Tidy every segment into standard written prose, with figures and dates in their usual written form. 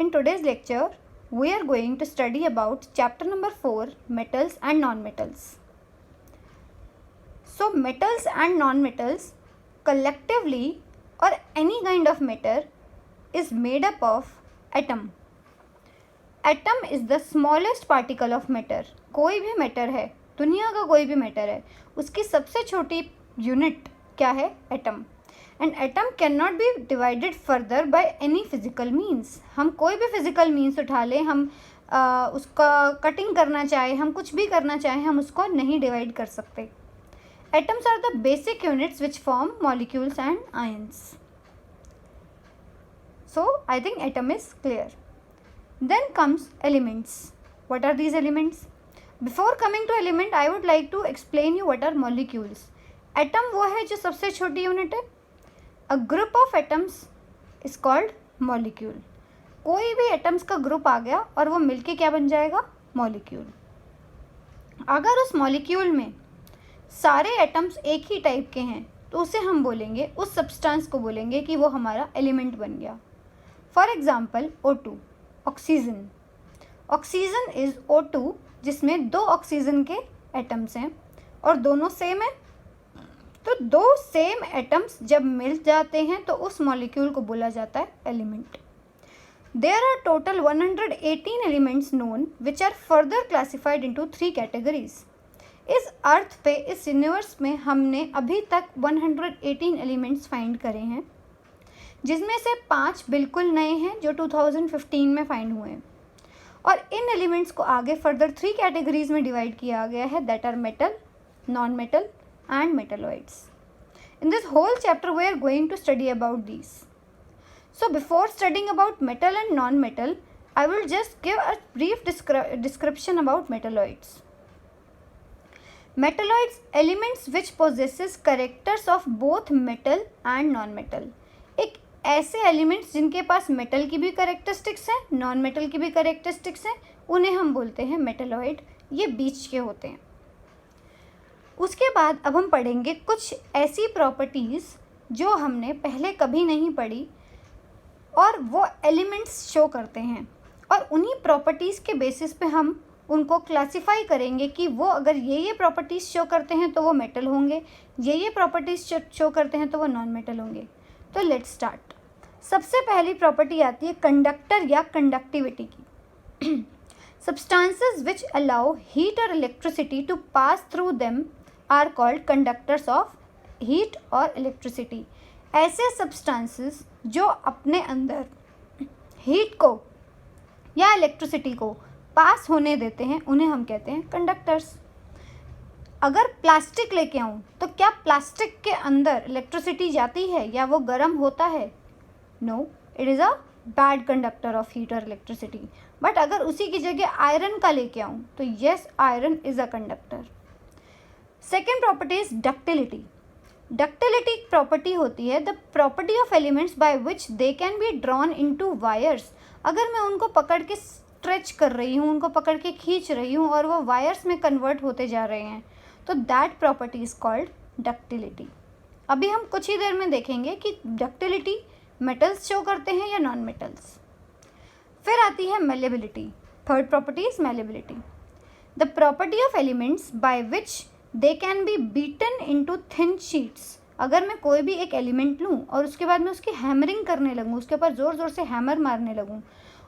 In today's lecture, we are going to study about chapter number 4, metals and non-metals. So, metals and non-metals collectively or any kind of matter is made up of atom. Atom is the smallest particle of matter. कोई भी matter है, दुनिया का कोई भी matter है, उसकी सबसे छोटी unit क्या है? Atom. And atom cannot be divided further by any physical means. हम कोई भी physical means उठा लें, हम उसका cutting करना चाहे, हम कुछ भी करना चाहें, हम उसको नहीं divide कर सकते. Atoms are the basic units which form molecules and ions. So, I think atom is clear. Then comes elements. What are these elements? Before coming to element, I would like to explain you what are molecules. Atom वो है जो सबसे छोटी unit है. A group of atoms is called molecule. कोई भी atoms का group आ गया और वो मिलके क्या बन जाएगा? Molecule. अगर उस molecule में सारे atoms एक ही टाइप के हैं तो उसे हम बोलेंगे, उस substance को बोलेंगे कि वो हमारा element बन गया. For example, O2, oxygen. Oxygen is O2 जिसमें दो ऑक्सीजन के एटम्स हैं और दोनों सेम है. तो दो सेम एटम्स जब मिल जाते हैं तो उस मॉलिक्यूल को बोला जाता है element. There are total 118 elements known which are further classified into 3 categories. इस अर्थ पे, इस यूनिवर्स में हमने अभी तक 118 एलिमेंट्स फाइंड करे हैं, जिसमें से 5 बिल्कुल नए हैं जो 2015 में फाइंड हुए हैं. और इन एलिमेंट्स को आगे फर्दर 3 कैटेगरीज में डिवाइड किया गया है, that are metal, non metal and metalloids. In this whole chapter we are going to study about these. So before studying about metal and non-metal, I will just give a brief description about metalloids. Metalloids, elements which possesses characters of both metal and non-metal. एक ऐसे elements जिनके पास metal की भी characteristics हैं, non-metal की भी characteristics हैं, उन्हें हम बोलते हैं metalloid. ये बीच के होते हैं. उसके बाद अब हम पढ़ेंगे कुछ ऐसी प्रॉपर्टीज़ जो हमने पहले कभी नहीं पढ़ी और वो एलिमेंट्स शो करते हैं, और उन्हीं प्रॉपर्टीज़ के बेसिस पे हम उनको क्लासिफाई करेंगे कि वो अगर ये प्रॉपर्टीज़ शो करते हैं तो वो मेटल होंगे, ये प्रॉपर्टीज़ शो करते हैं तो वो नॉन मेटल होंगे. तो लेट्स स्टार्ट. सबसे पहली प्रॉपर्टी आती है कंडक्टर या कंडक्टिविटी की. Substances which allow heat or electricity to pass through them are called conductors of heat or electricity. ऐसे substances जो अपने अंदर heat को या electricity को पास होने देते हैं उन्हें हम कहते हैं conductors. अगर प्लास्टिक लेके आऊँ तो क्या प्लास्टिक के अंदर इलेक्ट्रिसिटी जाती है या वो गर्म होता है? No, it is a bad conductor of heat और इलेक्ट्रिसिटी. बट अगर उसी की जगह आयरन का लेके आऊँ तो yes, iron is a conductor. Second property is ductility. Ductility property होती है the property of elements by which they can be drawn into wires. अगर मैं उनको पकड़ के स्ट्रेच कर रही हूँ, उनको पकड़ के खींच रही हूँ और वो वायर्स में कन्वर्ट होते जा रहे हैं, तो that property is called ductility. अभी हम कुछ ही देर में देखेंगे कि डक्टिलिटी मेटल्स शो करते हैं या नॉन मेटल्स. फिर आती है malleability. Third property is malleability. The property of elements by which they can B beaten into thin sheets. अगर मैं कोई भी एक एलिमेंट लूँ और उसके बाद मैं उसकी हैमरिंग करने लगूँ, उसके ऊपर ज़ोर ज़ोर से हैमर मारने लगूँ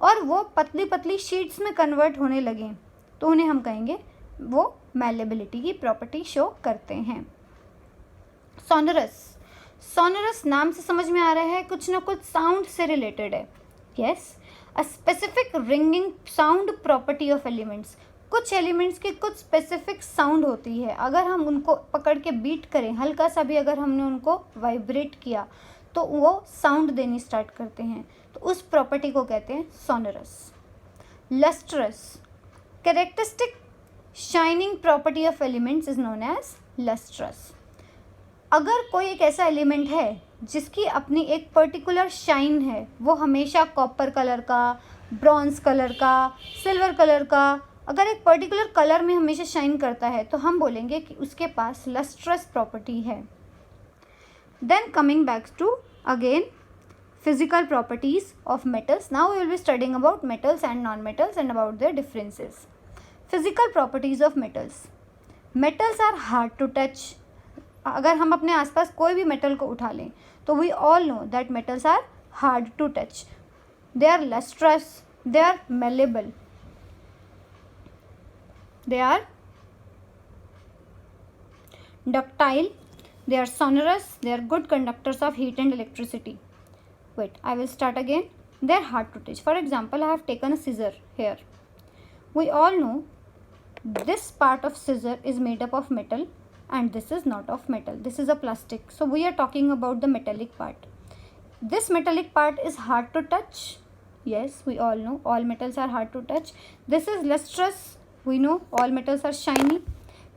और वो पतली पतली शीट्स में कन्वर्ट होने लगें, तो उन्हें हम कहेंगे वो मेलेबिलिटी की प्रॉपर्टी शो करते हैं. सोनरस. सोनरस नाम से समझ में आ रहा है कुछ ना कुछ साउंड से रिलेटेड है. Yes, a specific ringing sound property of elements. कुछ एलिमेंट्स की कुछ स्पेसिफिक साउंड होती है, अगर हम उनको पकड़ के बीट करें, हल्का सा भी अगर हमने उनको वाइब्रेट किया तो वो साउंड देनी स्टार्ट करते हैं, तो उस प्रॉपर्टी को कहते हैं sonorous. Lustrous. Characteristic shining property of elements is known as lustrous. अगर कोई एक ऐसा एलिमेंट है जिसकी अपनी एक पर्टिकुलर शाइन है, वो हमेशा कॉपर कलर का, ब्रॉन्ज कलर का, सिल्वर कलर का, अगर एक पर्टिकुलर कलर में हमेशा शाइन करता है तो हम बोलेंगे कि उसके पास लस्ट्रस प्रॉपर्टी है. Then coming back to again physical properties of metals. Now we will be studying about metals and non-metals and about their differences. Physical properties of metals. Metals are hard to touch. अगर हम अपने आसपास कोई भी metal को उठा लें तो we all know that metals are hard to touch. They are lustrous, they are malleable, they are ductile, they are sonorous, they are good conductors of heat and electricity. Wait, I will start again. They are hard to touch. For example, I have taken a scissor here. We all know this part of scissor is made up of metal and this is not of metal. This is a plastic. So we are talking about the metallic part. This metallic part is hard to touch. Yes, we all know all metals are hard to touch. This is lustrous. We know all metals are shiny.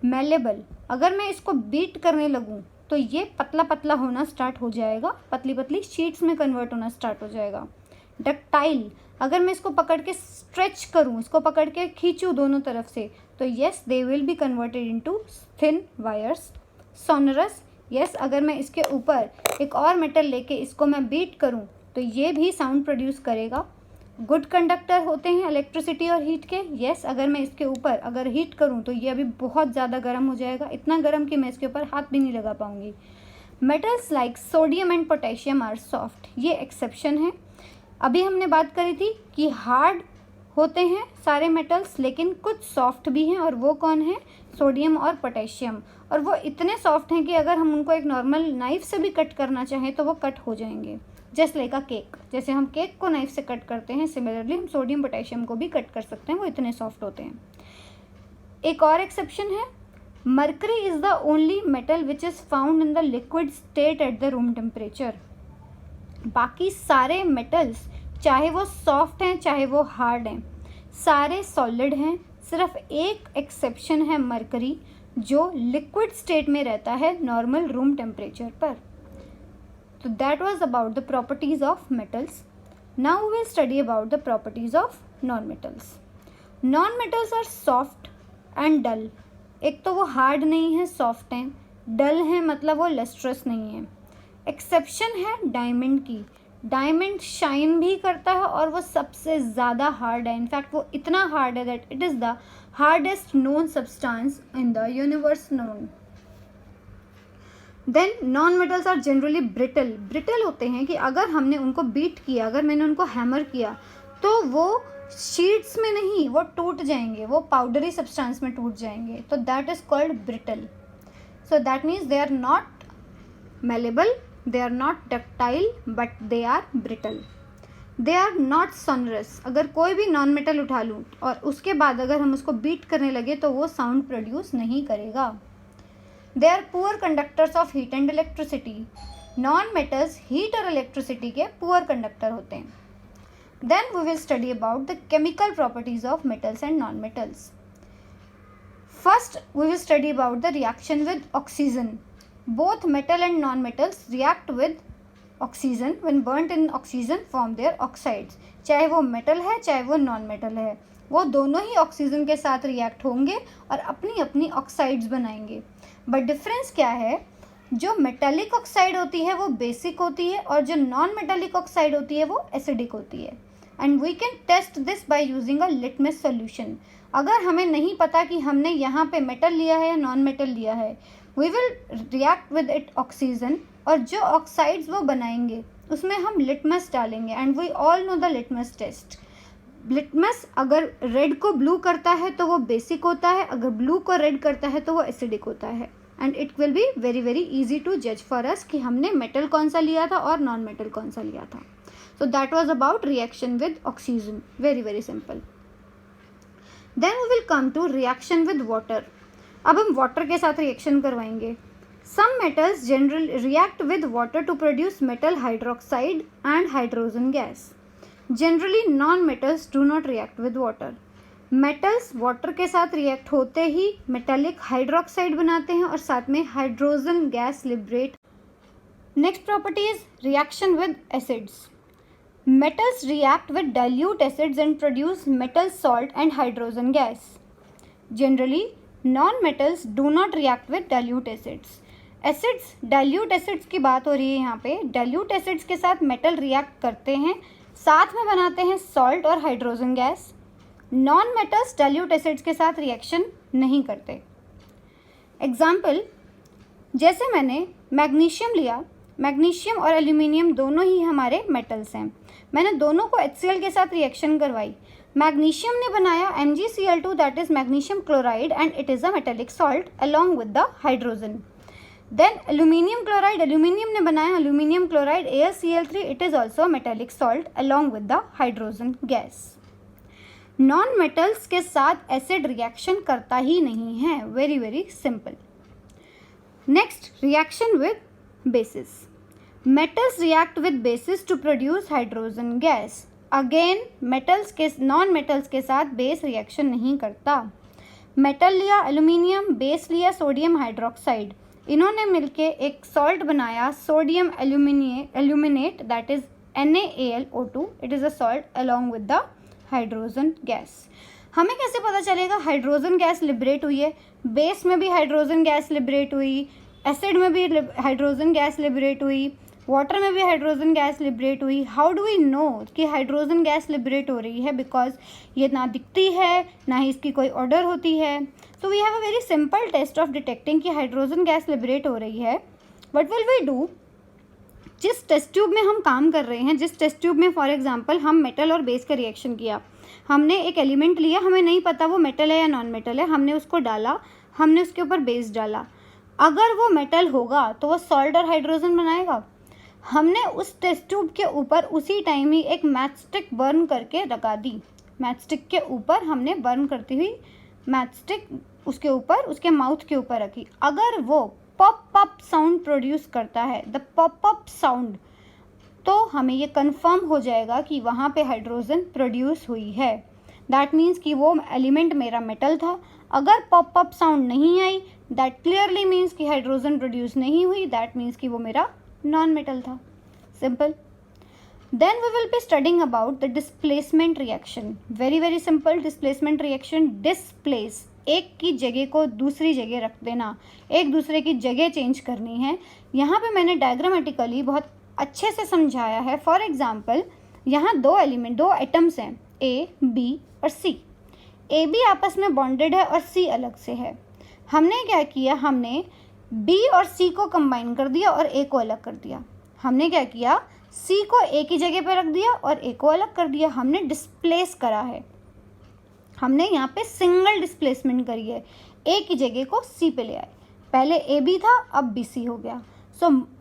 Malleable. अगर मैं इसको beat करने लगूँ तो ये पतला पतला होना स्टार्ट हो जाएगा, पतली पतली शीट्स में कन्वर्ट होना स्टार्ट हो जाएगा. डक्टाइल. अगर मैं इसको पकड़ के स्ट्रेच करूँ, इसको पकड़ के खींचूँ दोनों तरफ से तो yes they will be converted into thin wires. Sonorous. Yes, अगर मैं इसके ऊपर एक और मेटल लेके इसको मैं बीट करूँ तो ये भी साउंड प्रोड्यूस करेगा. गुड कंडक्टर होते हैं इलेक्ट्रिसिटी और हीट के. येस, अगर मैं इसके ऊपर अगर हीट करूं तो ये अभी बहुत ज़्यादा गर्म हो जाएगा, इतना गर्म कि मैं इसके ऊपर हाथ भी नहीं लगा पाऊंगी. Metals like sodium and potassium are soft. ये एक्सेप्शन है. अभी हमने बात करी थी कि हार्ड होते हैं सारे मेटल्स लेकिन कुछ सॉफ्ट भी हैं, और वो कौन है? सोडियम और पोटेशियम. और वो इतने सॉफ्ट हैं कि अगर हम उनको एक नॉर्मल नाइफ से भी कट करना चाहें तो वो कट हो जाएंगे. जस्ट लाइक अ केक. जैसे हम केक को नाइफ से कट करते हैं, सिमिलरली हम सोडियम पोटेशियम को भी कट कर सकते हैं, वो इतने सॉफ्ट होते हैं. एक और एक्सेप्शन है. Mercury is the only metal which is found in the liquid state at the room temperature. बाकी सारे मेटल्स चाहे वो सॉफ्ट हैं चाहे वो हार्ड हैं, सारे सॉलिड हैं. सिर्फ एक एक्सेप्शन है मर्करी, जो लिक्विड स्टेट में रहता है नॉर्मल रूम टेम्परेचर पर. So that was about the properties of metals. Now we will study about the properties of non-metals. Non-metals are soft and dull. एक तो वो hard नहीं है, soft हैं. dull है मतलब वो lustrous नहीं है. एक्सेप्शन है डायमंड की. डायमंड शाइन भी करता है और वो सबसे ज़्यादा हार्ड है. इनफैक्ट वो इतना हार्ड है that it is the hardest known substance in the universe known. Then non metals are generally brittle. Brittle होते हैं कि अगर हमने उनको बीट किया, अगर मैंने उनको हैमर किया तो वो शीट्स में नहीं, वो टूट जाएंगे, वो पाउडरी सब्सटेंस में टूट जाएंगे. तो that is called brittle. So that means they are not malleable, they are not ductile, but they are brittle. They are not sonorous. अगर कोई भी नॉन मेटल उठा लूँ और उसके बाद अगर हम उसको बीट करने लगे तो वो साउंड प्रोड्यूस नहीं करेगा. They are poor conductors of heat and electricity. Non-metals heat और electricity के poor conductor होते हैं. Then we will study about the chemical properties of metals and non-metals. First, we will study about the reaction with oxygen. Both metal and non-metals react with oxygen. When burnt in oxygen, form their oxides. चाहे वो metal है चाहे वो non-metal है, वो दोनों ही oxygen के साथ रिएक्ट होंगे और अपनी अपनी ऑक्साइड्स बनाएंगे. बट डिफरेंस क्या है? जो मेटालिक ऑक्साइड होती है वो बेसिक होती है और जो नॉन मेटालिक ऑक्साइड होती है वो एसिडिक होती है. And we can test this by using a litmus solution. अगर हमें नहीं पता कि हमने यहाँ पे मेटल लिया है या नॉन मेटल लिया है, we will react with it oxygen, और जो ऑक्साइड्स वो बनाएंगे उसमें हम लिटमस डालेंगे. And we all know the litmus test. Litmus अगर रेड को ब्लू करता है तो वो बेसिक होता है, अगर ब्लू को रेड करता है तो वो एसिडिक होता है. And it will be very very easy to जज फॉर अस कि हमने मेटल कौन सा लिया था और नॉन मेटल कौन सा लिया था. So that was about reaction with oxygen. Very very simple. Then we will come to reaction with water. अब हम वाटर के साथ रिएक्शन करवाएंगे. Some metals generally react with water to produce metal hydroxide and hydrogen gas. Generally non metals do not react with water. Metals water के साथ react होते ही metallic hydroxide बनाते हैं और साथ में hydrogen gas liberate. Next property is reaction with acids. Metals react with dilute acids and produce metal salt and hydrogen gas. Generally non metals do not react with dilute acids. Acids, dilute acids की बात हो रही है यहाँ पे। Dilute acids के साथ metal react करते हैं, साथ में बनाते हैं सॉल्ट और hydrogen gas. Non metals dilute acids के साथ रिएक्शन नहीं करते। एग्जाम्पल, जैसे मैंने मैग्नीशियम लिया, मैग्नीशियम और एल्यूमिनियम दोनों ही हमारे मेटल्स हैं। मैंने दोनों को HCl के साथ रिएक्शन करवाई। मैग्नीशियम ने बनाया MgCl2 that is magnesium chloride and it is a metallic salt along with the hydrogen. Then aluminium chloride, aluminium ने बनाया aluminium chloride AlCl3, it is also metallic salt along with the hydrogen gas. Non metals के साथ acid reaction करता ही नहीं है, very very simple. Next, reaction with bases. Metals react with bases to produce hydrogen gas. Again, metals के non metals के साथ base reaction नहीं करता। मेटल लिया एल्यूमिनियम, बेस लिया सोडियम हाइड्रोक्साइड, इन्होंने मिलके एक सॉल्ट बनाया sodium aluminate that is NaAlO2, it is a salt along with the hydrogen gas. हमें कैसे पता चलेगा हाइड्रोजन गैस लिबरेट हुई है? बेस में भी हाइड्रोजन गैस लिबरेट हुई, एसिड में भी हाइड्रोजन गैस लिबरेट हुई, वाटर में भी हाइड्रोजन गैस लिबरेट हुई। हाउ डू वी नो कि हाइड्रोजन गैस लिबरेट हो रही है? बिकॉज ये ना दिखती है, ना ही इसकी कोई ऑर्डर होती है। So we have a very simple test of detecting कि हाइड्रोजन गैस लिबरेट हो रही है। What will we do? जिस टेस्ट ट्यूब में हम काम कर रहे हैं, जिस टेस्ट ट्यूब में फॉर एग्जांपल हम मेटल और बेस का रिएक्शन किया, हमने एक एलिमेंट लिया, हमें नहीं पता वो मेटल है या नॉन मेटल है, हमने उसको डाला, हमने उसके ऊपर बेस डाला। अगर वो मेटल होगा तो वो सॉल्ट और हाइड्रोजन बनाएगा। हमने उस टेस्ट ट्यूब के ऊपर उसी टाइम ही एक मैच स्टिक बर्न करके लगा दी। मैच स्टिक के ऊपर हमने बर्न करती हुई मैच स्टिक उसके ऊपर, उसके माउथ के ऊपर रखी। अगर वो पॉप अप साउंड प्रोड्यूस करता है, द पॉप अप साउंड, तो हमें ये कंफर्म हो जाएगा कि वहाँ पे हाइड्रोजन प्रोड्यूस हुई है। दैट मीन्स कि वो एलिमेंट मेरा मेटल था। अगर पॉप अप साउंड नहीं आई, दैट क्लियरली मीन्स कि हाइड्रोजन प्रोड्यूस नहीं हुई, दैट मीन्स कि वो मेरा नॉन मेटल था। Simple. Then we will be studying about the displacement reaction. Very very simple. Displacement reaction, displace, एक की जगह को दूसरी जगह रख देना, एक दूसरे की जगह चेंज करनी है। यहाँ पे मैंने डायग्रामेटिकली बहुत अच्छे से समझाया है। फॉर एग्जाम्पल, यहाँ दो एटम्स हैं, A, B और C। A, B आपस में बॉन्डेड है और C अलग से है। हमने क्या किया? हमने B और C को कंबाइन कर दिया और A को अलग कर दिया। हमने क्या किया? C को A की जगह पे रख दिया और A को अलग कर दिया। हमने डिस्प्लेस करा है, हमने यहाँ पे सिंगल डिस्प्लेसमेंट करी है। A की जगह को C पे ले आए। पहले A B था, अब B C हो गया।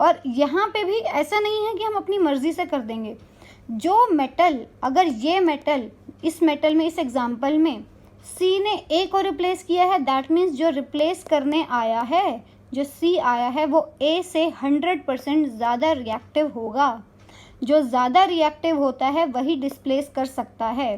और यहाँ पे भी ऐसा नहीं है कि हम अपनी मर्जी से कर देंगे। जो मेटल, अगर ये मेटल, इस मेटल में, इस एग्जाम्पल में C ने A को रिप्लेस किया है, दैट मीन्स जो रिप्लेस करने आया है, जो C आया है, वो A से 100% ज़्यादा रिएक्टिव होगा। जो ज़्यादा रिएक्टिव होता है वही डिस्प्लेस कर सकता है।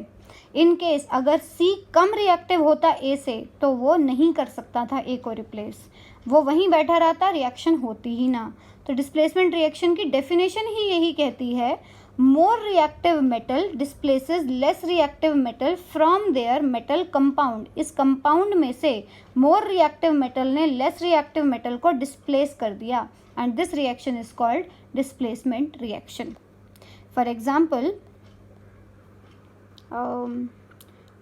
इन केस अगर C कम रिएक्टिव होता A से, तो वो नहीं कर सकता था A को रिप्लेस, वो वहीं बैठा रहता, रिएक्शन होती ही ना। तो डिस्प्लेसमेंट रिएक्शन की डेफिनेशन ही यही कहती है, more reactive metal displaces less reactive metal from their metal compound. इस कंपाउंड में से मोर रिएक्टिव मेटल ने लेस रिएक्टिव मेटल को डिस्प्लेस कर दिया, and this reaction is called displacement reaction. For example,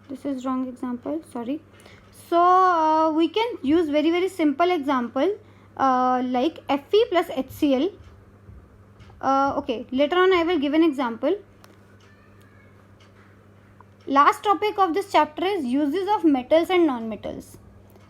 this is wrong example, sorry. So we can use very simple example like Fe plus HCl. Okay, later on I will give an example. Last topic of this chapter is uses of metals and non-metals.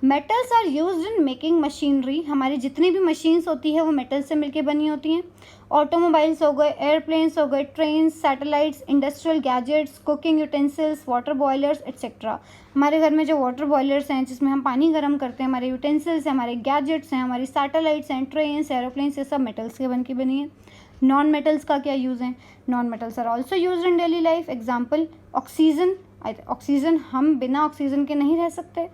Metals are used in making machinery. हमारी जितनी भी machines होती है वो metal से मिलके बनी होती हैं। ऑटोमोबाइल्स हो गए, एयरप्लेन्स हो गए, trains, satellites, industrial gadgets, cooking utensils, water boilers etcetera. हमारे घर में जो वाटर बॉयलर्स हैं जिसमें हम पानी गर्म करते हैं, हमारे यूटेंसिल्स हैं, हमारे गैजेट्स हैं, हमारी सैटेलाइट्स हैं, ट्रेन्स, एरोप्लेन्स, ये सब मेटल्स के बन के बनी है। नॉन मेटल्स का क्या यूज़ है? Non metals are also use in daily life. Example, oxygen. Oxygen, हम बिना ऑक्सीजन के नहीं रह सकते।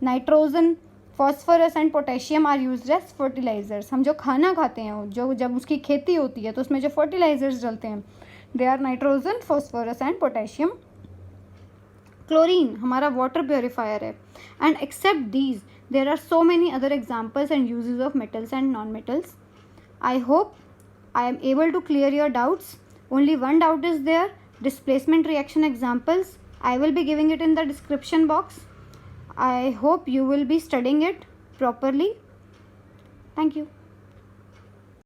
Nitrogen, phosphorus and potassium are used as fertilisers. हम जो खाना खाते हैं, जो जब उसकी खेती होती है तो उसमें जो फर्टिलाइजर्स डलते हैं, they are nitrogen, phosphorus and potassium. Chlorine हमारा वाटर प्योरीफायर है। And except these, There are so many other examples and uses of metals and non-metals. I hope I am able to clear your doubts. Only one doubt is there: displacement reaction examples. I will be giving it in the description box. I hope you will be studying it properly. Thank you.